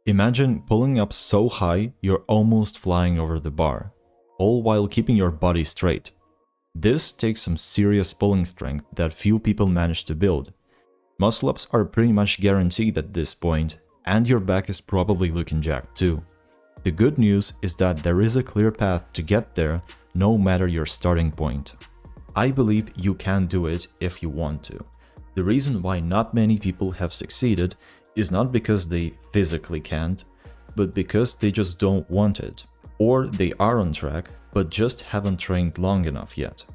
Imagine pulling up so high you're almost flying over the bar, all while keeping your body straight. This takes some serious pulling strength that few people manage to build. Muscle-ups are pretty much guaranteed at this point, and your back is probably looking jacked too. The good news is that there is a clear path to get there, no matter your starting point. I believe you can do it if you want to. The reason why not many people have succeeded is not because they physically can't, but because they just don't want it, or they are on track but just haven't trained long enough yet.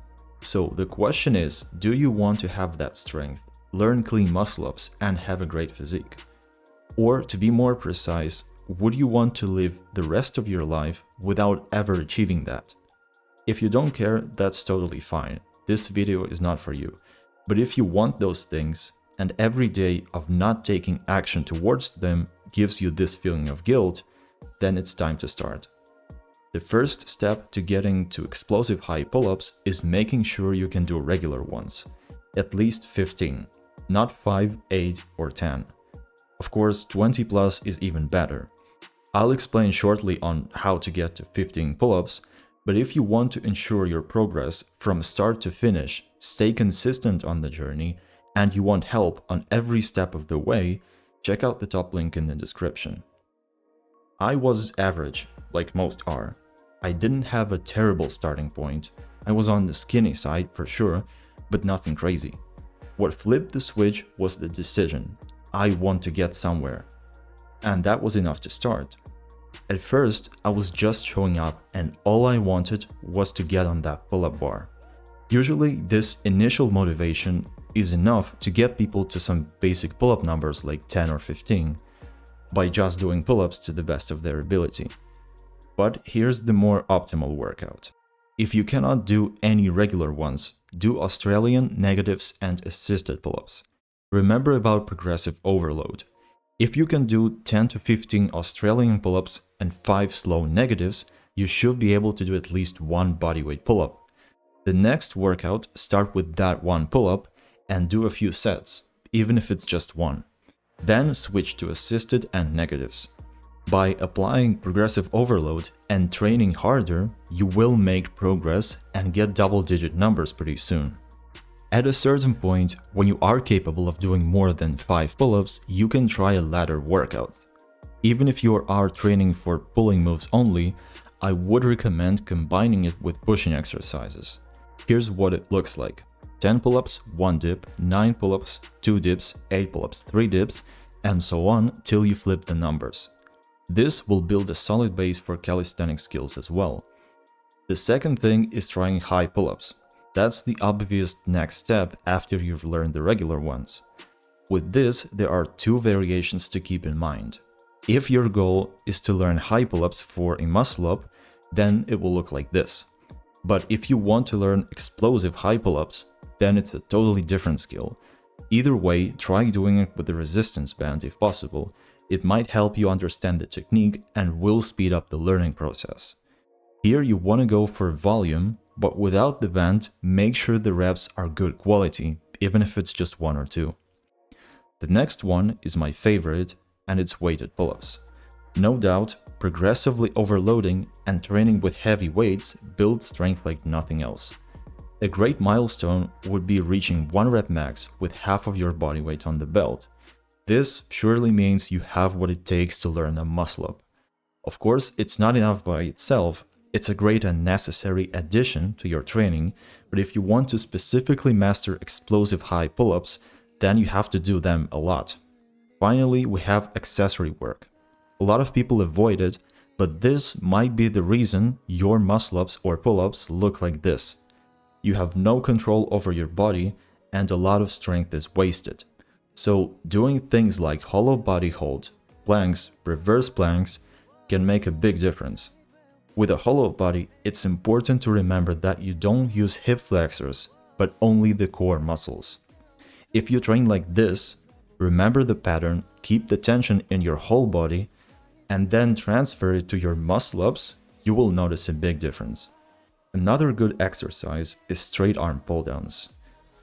So the question is, do you want to have that strength, learn clean muscle-ups, and have a great physique? Or to be more precise, would you want to live the rest of your life without ever achieving that? If you don't care, that's totally fine. This video is not for you. But if you want those things, and every day of not taking action towards them gives you this feeling of guilt, then it's time to start. The first step to getting to explosive high pull-ups is making sure you can do regular ones. At least 15, not 5, 8, or 10. Of course, 20 plus is even better. I'll explain shortly on how to get to 15 pull-ups, but if you want to ensure your progress from start to finish, stay consistent on the journey, and you want help on every step of the way, check out the top link in the description. I was average, like most are. I didn't have a terrible starting point. I was on the skinny side for sure, but nothing crazy. What flipped the switch was the decision. I want to get somewhere. And that was enough to start. At first, I was just showing up and all I wanted was to get on that pull-up bar. Usually, this initial motivation is enough to get people to some basic pull-up numbers like 10 or 15 by just doing pull-ups to the best of their ability. But here's the more optimal workout. If you cannot do any regular ones, do Australian, negatives, and assisted pull-ups. Remember about progressive overload. If you can do 10 to 15 Australian pull-ups and 5 slow negatives, you should be able to do at least one bodyweight pull-up. The next workout, start with that one pull-up and do a few sets, even if it's just one. Then switch to assisted and negatives. By applying progressive overload and training harder, you will make progress and get double-digit numbers pretty soon. At a certain point, when you are capable of doing more than 5 pull-ups, you can try a ladder workout. Even if you are training for pulling moves only, I would recommend combining it with pushing exercises. Here's what it looks like. 10 pull-ups, 1 dip, 9 pull-ups, 2 dips, 8 pull-ups, 3 dips, and so on till you flip the numbers. This will build a solid base for calisthenics skills as well. The second thing is trying high pull-ups. That's the obvious next step after you've learned the regular ones. With this, there are 2 variations to keep in mind. If your goal is to learn high pull-ups for a muscle-up, then it will look like this. But if you want to learn explosive high pull-ups, then it's a totally different skill. Either way, try doing it with the resistance band if possible. It might help you understand the technique and will speed up the learning process. Here you want to go for volume, but without the band, make sure the reps are good quality, even if it's just 1 or 2. The next one is my favorite, and it's weighted pull-ups. No doubt, progressively overloading and training with heavy weights builds strength like nothing else. A great milestone would be reaching 1 rep max with half of your body weight on the belt. This surely means you have what it takes to learn a muscle-up. Of course, it's not enough by itself. It's a great and necessary addition to your training, but if you want to specifically master explosive high pull-ups, then you have to do them a lot. Finally, we have accessory work. A lot of people avoid it, but this might be the reason your muscle-ups or pull-ups look like this. You have no control over your body and a lot of strength is wasted. So doing things like hollow body hold, planks, reverse planks can make a big difference. With a hollow body, it's important to remember that you don't use hip flexors, but only the core muscles. If you train like this, remember the pattern, keep the tension in your whole body, and then transfer it to your muscle-ups, you will notice a big difference. Another good exercise is straight arm pull-downs.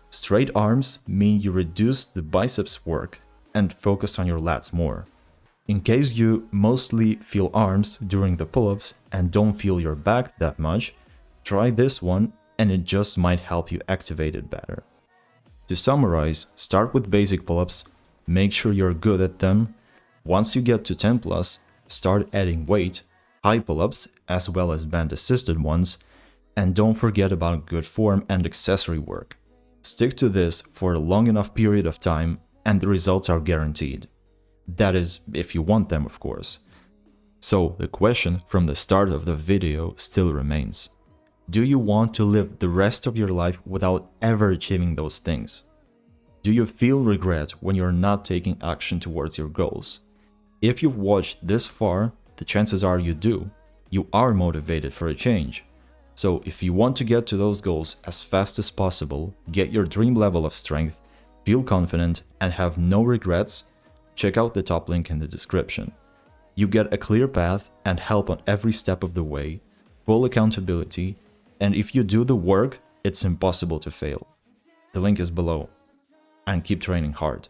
Straight arms mean you reduce the biceps work and focus on your lats more. In case you mostly feel arms during the pull-ups and don't feel your back that much, try this one and it just might help you activate it better. To summarize, start with basic pull-ups, make sure you're good at them. Once you get to 10 plus, start adding weight, high pull-ups as well as band assisted ones, and don't forget about good form and accessory work. Stick to this for a long enough period of time and the results are guaranteed. That is, if you want them, of course. So the question from the start of the video still remains. Do you want to live the rest of your life without ever achieving those things? Do you feel regret when you're not taking action towards your goals? If you've watched this far, the chances are you do. You are motivated for a change. So if you want to get to those goals as fast as possible, get your dream level of strength, feel confident, and have no regrets, check out the top link in the description. You get a clear path and help on every step of the way, full accountability, and if you do the work, it's impossible to fail. The link is below. And keep training hard.